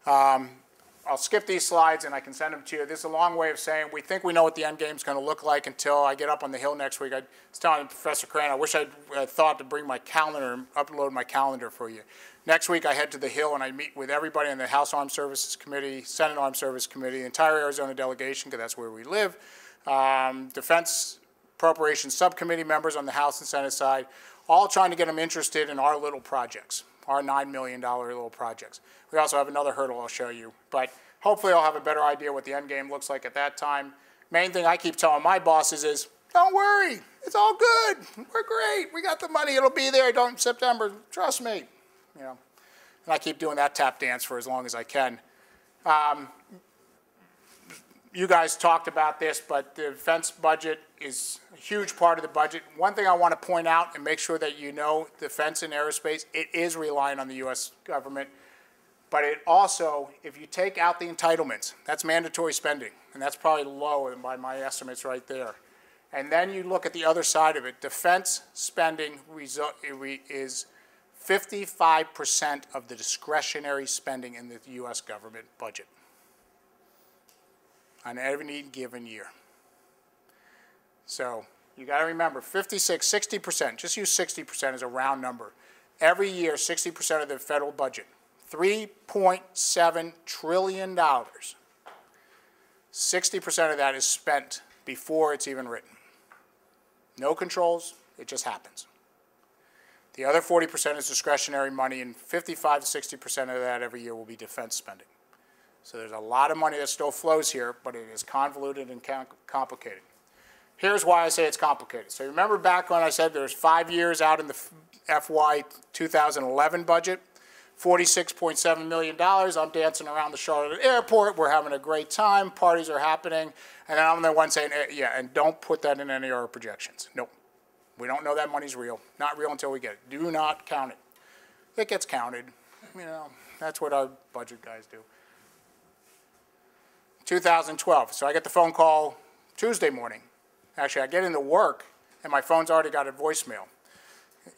I'll skip these slides and I can send them to you. This is a long way of saying we think we know what the end game is going to look like until I get up on the Hill next week. I was telling Professor Cran, I wish I thought to bring my calendar and upload my calendar for you. Next week I head to the Hill and I meet with everybody in the House Armed Services Committee, Senate Armed Services Committee, the entire Arizona delegation, because that's where we live, Defense Appropriations Subcommittee members on the House and Senate side, all trying to get them interested in our little projects, our $9 million little projects. We also have another hurdle I'll show you, but hopefully I'll have a better idea what the end game looks like at that time. Main thing I keep telling my bosses is, don't worry, it's all good, we're great, we got the money, it'll be there in September, trust me. You know, and I keep doing that tap dance for as long as I can. You guys talked about this, but the defense budget is a huge part of the budget. One thing I want to point out and make sure that you know, defense and aerospace, it is relying on the U.S. government. But it also, if you take out the entitlements, that's mandatory spending. And that's probably low by my estimates right there. And then you look at the other side of it. Defense spending is 55% of the discretionary spending in the U.S. government budget on every given year. So you got to remember, 60%, just use 60% as a round number. Every year, 60% of the federal budget, $3.7 trillion. 60% of that is spent before it's even written. No controls, it just happens. The other 40% is discretionary money, and 55 to 60% of that every year will be defense spending. So there's a lot of money that still flows here, but it is convoluted and complicated. Here's why I say it's complicated. So remember back when I said there's 5 years out in the FY 2011 budget, $46.7 million. I'm dancing around the Charlotte airport. We're having a great time. Parties are happening. And then I'm the one saying, yeah, and don't put that in any of our projections. Nope. We don't know that money's real. Not real until we get it. Do not count it. It gets counted. You know, that's what our budget guys do. 2012. So I get the phone call Tuesday morning. Actually, I get into work, and my phone's already got a voicemail.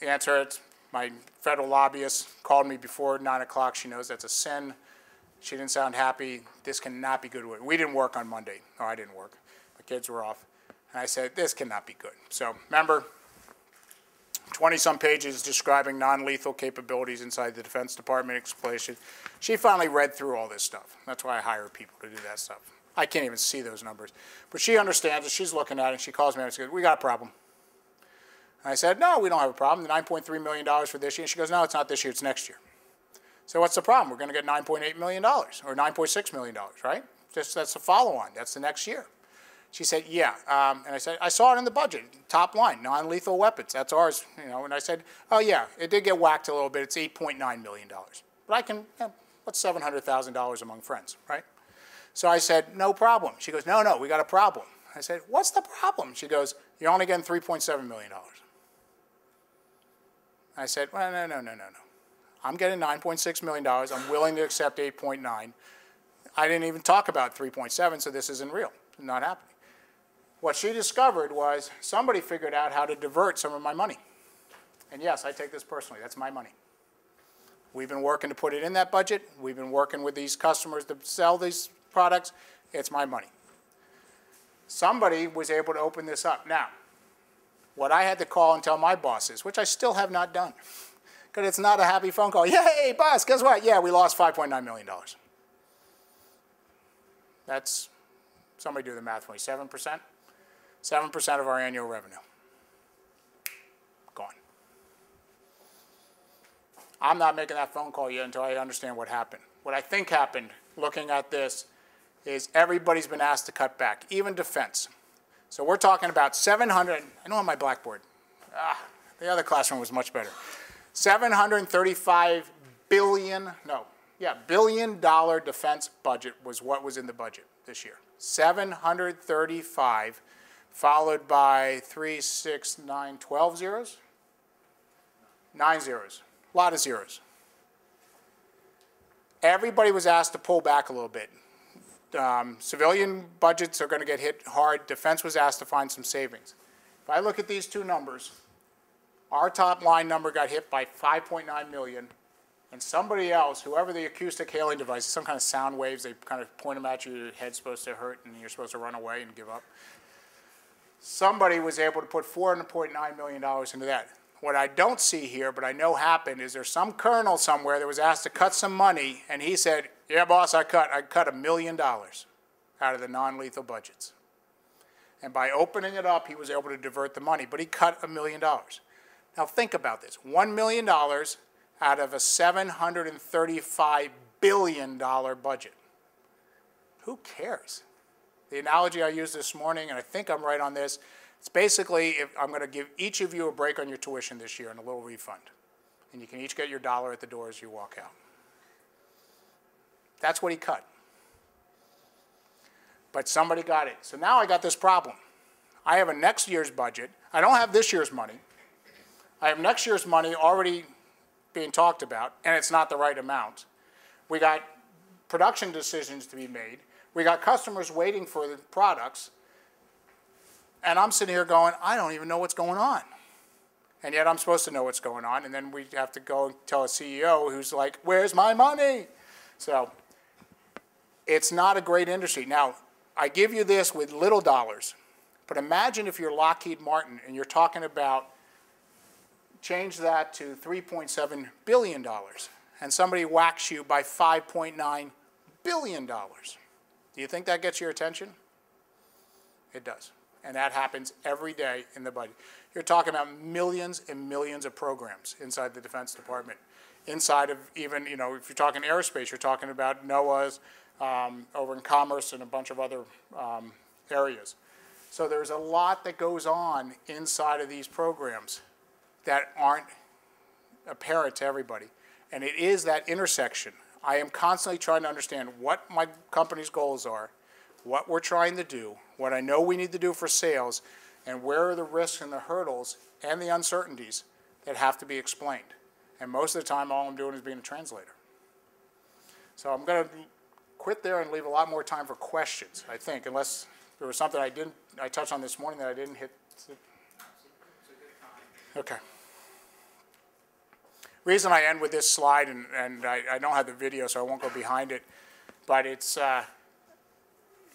Answer it. My federal lobbyist called me before 9 o'clock. She knows that's a sin. She didn't sound happy. This cannot be good. We didn't work on Monday. No, I didn't work. My kids were off. And I said, this cannot be good. So remember, 20-some pages describing non-lethal capabilities inside the Defense Department explanation. She finally read through all this stuff. That's why I hire people to do that stuff. I can't even see those numbers. But she understands it. She's looking at it. And she calls me and she goes, we got a problem. And I said, no, we don't have a problem. The $9.3 million for this year. And she goes, no, it's not this year. It's next year. So what's the problem? We're going to get $9.8 million or $9.6 million, right? That's the follow-on. That's the next year. She said, yeah. And I said, I saw it in the budget, top line, non-lethal weapons. That's ours, you know. And I said, oh, yeah, it did get whacked a little bit. It's $8.9 million. But I can, what's $700,000 among friends, right? So I said, no problem. She goes, no, we got a problem. I said, what's the problem? She goes, you're only getting $3.7 million. I said, well, no. I'm getting $9.6 million. I'm willing to accept 8.9. I didn't even talk about 3.7, so this isn't real. It's not happening. What she discovered was somebody figured out how to divert some of my money. And yes, I take this personally. That's my money. We've been working to put it in that budget. We've been working with these customers to sell these products. It's my money. Somebody was able to open this up. Now, what I had to call and tell my bosses, which I still have not done, because it's not a happy phone call. Yay, boss, guess what? Yeah, we lost $5.9 million. That's, somebody do the math for me, 7%? 7% of our annual revenue. Gone. I'm not making that phone call yet until I understand what happened. What I think happened, looking at this, is everybody's been asked to cut back, even defense. So we're talking about 700, I know on my blackboard, the other classroom was much better. $735 billion, billion dollar defense budget was what was in the budget this year. 735, followed by 3, 6, 9, 12 zeros? 9 zeros, a lot of zeros. Everybody was asked to pull back a little bit. Civilian budgets are going to get hit hard. Defense was asked to find some savings. If I look at these two numbers, our top line number got hit by $5.9 million, and somebody else, whoever the acoustic hailing device, some kind of sound waves, they kind of point them at you, your head's supposed to hurt, and you're supposed to run away and give up. Somebody was able to put $4.9 million into that. What I don't see here, but I know happened, is there's some colonel somewhere that was asked to cut some money, and he said, yeah, boss, I cut $1 million out of the non-lethal budgets. And by opening it up, he was able to divert the money, but he cut $1 million. Now think about this, $1 million out of a $735 billion budget. Who cares? The analogy I used this morning, and I think I'm right on this, it's basically if I'm going to give each of you a break on your tuition this year and a little refund. And you can each get your dollar at the door as you walk out. That's what he cut. But somebody got it. So now I got this problem. I have a next year's budget. I don't have this year's money. I have next year's money already being talked about, and it's not the right amount. We got production decisions to be made. We got customers waiting for the products. And I'm sitting here going, I don't even know what's going on. And yet I'm supposed to know what's going on. And then we have to go and tell a CEO who's like, where's my money? So it's not a great industry. Now, I give you this with little dollars. But imagine if you're Lockheed Martin and you're talking about change that to $3.7 billion. And somebody whacks you by $5.9 billion. Do you think that gets your attention? It does. And that happens every day in the budget. You're talking about millions and millions of programs inside the Defense Department. Inside of even, if you're talking aerospace, you're talking about NOAA's over in Commerce and a bunch of other areas. So there's a lot that goes on inside of these programs that aren't apparent to everybody. And it is that intersection. I am constantly trying to understand what my company's goals are, what we're trying to do, what I know we need to do for sales, and where are the risks and the hurdles and the uncertainties that have to be explained. And most of the time, all I'm doing is being a translator. So I'm going to quit there and leave a lot more time for questions, I think, unless there was something I touched on this morning that I didn't hit. Okay. Reason I end with this slide, and I don't have the video, so I won't go behind it, but it's,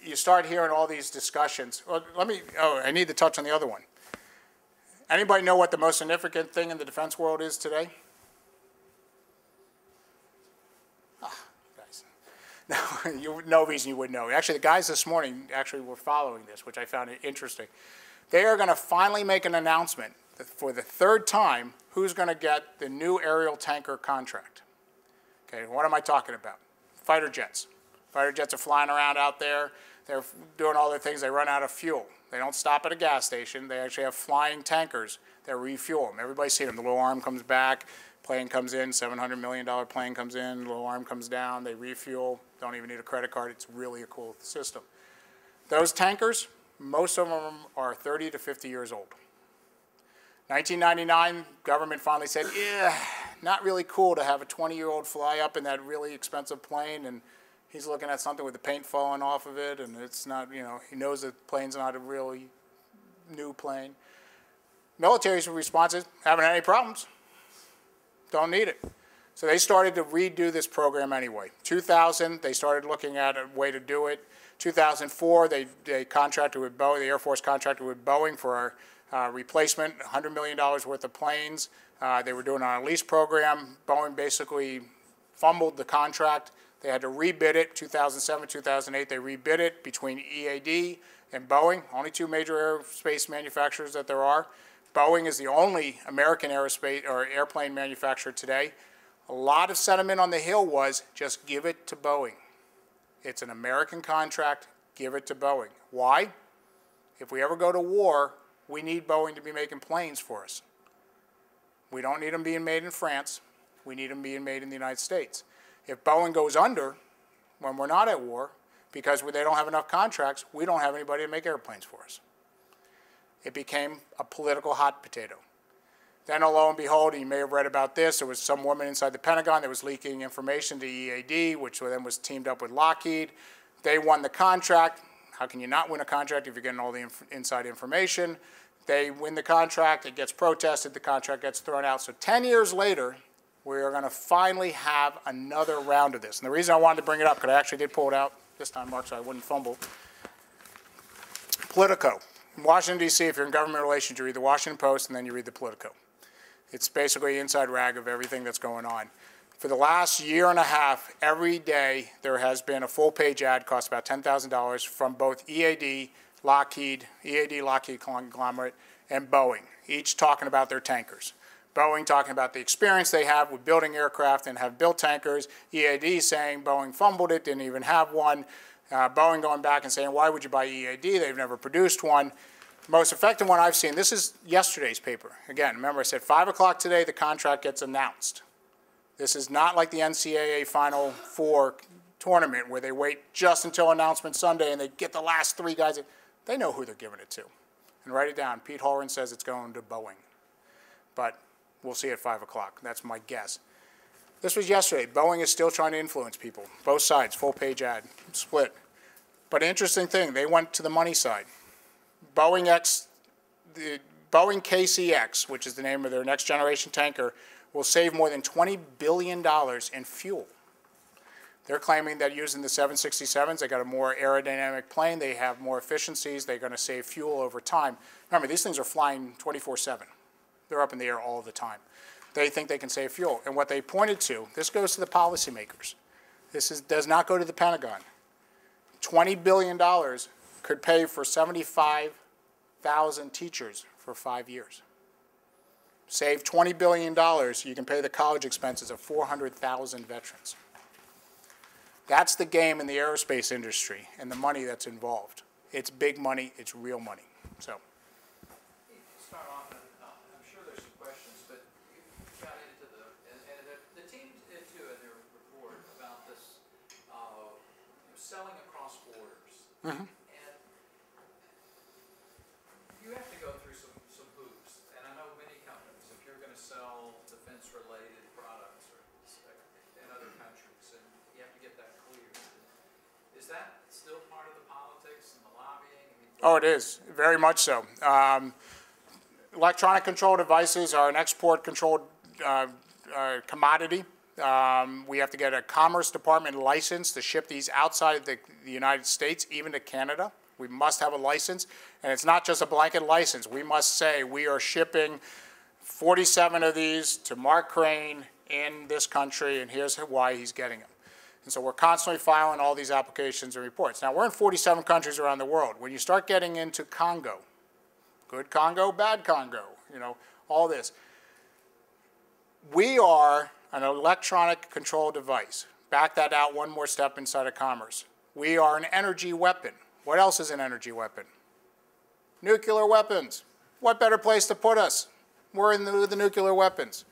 you start hearing all these discussions. Well, I need to touch on the other one. Anybody know what the most significant thing in the defense world is today? Guys. No, no reason you would know. Actually, the guys this morning actually were following this, which I found interesting. They are going to finally make an announcement that for the third time who's going to get the new aerial tanker contract. Okay, what am I talking about? Fighter jets. Fighter jets are flying around out there. They're doing all their things. They run out of fuel. They don't stop at a gas station. They actually have flying tankers that refuel them. Everybody's seen them. The little arm comes back, plane comes in, $700 million plane comes in, little arm comes down, they refuel, don't even need a credit card. It's really a cool system. Those tankers, most of them are 30 to 50 years old. 1999, government finally said, yeah, not really cool to have a 20-year-old fly up in that really expensive plane, and he's looking at something with the paint falling off of it, and it's not, he knows the plane's not a really new plane. Military's response is, haven't had any problems. Don't need it. So they started to redo this program anyway. 2000, they started looking at a way to do it. 2004, they contracted with Boeing, the Air Force contracted with Boeing for our replacement, $100 million worth of planes. They were doing it on a lease program. Boeing basically fumbled the contract. They had to rebid it. 2007, 2008, they rebid it between EAD and Boeing, only two major aerospace manufacturers that there are. Boeing is the only American aerospace or airplane manufacturer today. A lot of sentiment on the Hill was just give it to Boeing. It's an American contract, give it to Boeing. Why? If we ever go to war, we need Boeing to be making planes for us. We don't need them being made in France. We need them being made in the United States. If Boeing goes under when we're not at war, because they don't have enough contracts, we don't have anybody to make airplanes for us. It became a political hot potato. Then, lo and behold, and you may have read about this, there was some woman inside the Pentagon that was leaking information to EAD, which then was teamed up with Lockheed. They won the contract. How can you not win a contract if you're getting all the inside information? They win the contract, it gets protested, the contract gets thrown out. So 10 years later, we are going to finally have another round of this. And the reason I wanted to bring it up, because I actually did pull it out this time, Mark, so I wouldn't fumble. Politico. In Washington, D.C., if you're in government relations, you read the Washington Post and then you read the Politico. It's basically an inside rag of everything that's going on. For the last year and a half, every day there has been a full-page ad, cost about $10,000, from both EAD, Lockheed Conglomerate, and Boeing, each talking about their tankers. Boeing talking about the experience they have with building aircraft and have built tankers. EAD saying Boeing fumbled it, didn't even have one. Boeing going back and saying, why would you buy EAD? They've never produced one. The most effective one I've seen, this is yesterday's paper. Again, remember I said 5 o'clock today, the contract gets announced. This is not like the NCAA Final Four tournament where they wait just until announcement Sunday and they get the last 3 guys. They know who they're giving it to. And write it down. Pete Holran says it's going to Boeing. But we'll see at 5 o'clock. That's my guess. This was yesterday. Boeing is still trying to influence people. Both sides, full-page ad, split. But interesting thing, they went to the money side. Boeing KCX, which is the name of their next-generation tanker, will save more than $20 billion in fuel. They're claiming that using the 767s, they got a more aerodynamic plane, they have more efficiencies, they're going to save fuel over time. Remember, these things are flying 24/7. They're up in the air all the time. They think they can save fuel. And what they pointed to, this goes to the policymakers. Does not go to the Pentagon. $20 billion could pay for 75,000 teachers for 5 years. Save $20 billion, you can pay the college expenses of 400,000 veterans. That's the game in the aerospace industry and the money that's involved. It's big money, it's real money. So. Start off, and I'm sure there's some questions, but you got into the team did too in their report about this selling across borders. Mm-hmm. And you have to go through some hoops. And I know many companies, if you're going to sell defense-related products in other countries, and you have to get that cleared. Is that still part of the politics and the lobbying? Oh, it is, very much so. Electronic control devices are an export-controlled commodity. We have to get a Commerce Department license to ship these outside of the United States, even to Canada. We must have a license, and it's not just a blanket license. We must say we are shipping 47 of these to Mark Crane in this country, and here's why he's getting them. And so we're constantly filing all these applications and reports. Now, we're in 47 countries around the world. When you start getting into Congo, good Congo, bad Congo, you know, all this, we are an electronic control device. Back that out one more step inside of commerce. We are an energy weapon. What else is an energy weapon? Nuclear weapons. What better place to put us? We're in the nuclear weapons.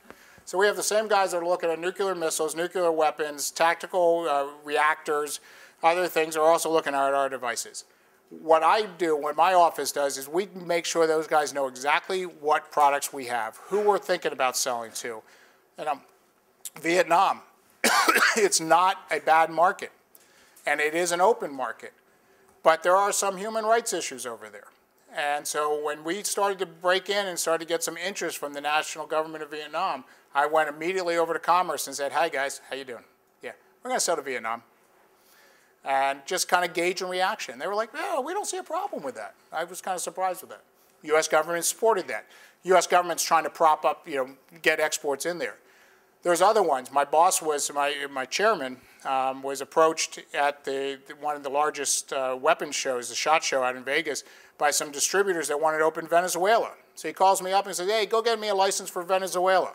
So we have the same guys that are looking at nuclear missiles, nuclear weapons, tactical reactors, other things are also looking at our devices. What I do, what my office does, is we make sure those guys know exactly what products we have, who we're thinking about selling to. And Vietnam, it's not a bad market, and it is an open market. But there are some human rights issues over there. And so when we started to break in and started to get some interest from the national government of Vietnam, I went immediately over to Commerce and said, hey guys, how you doing? Yeah, we're going to sell to Vietnam. And just kind of gauge a reaction. They were like, no, we don't see a problem with that. I was kind of surprised with that. U.S. government supported that. U.S. government's trying to prop up, you know, get exports in there. There's other ones. My boss was, my chairman, was approached at one of the largest weapons shows, the SHOT Show out in Vegas, by some distributors that wanted to open Venezuela. So he calls me up and says, hey, go get me a license for Venezuela.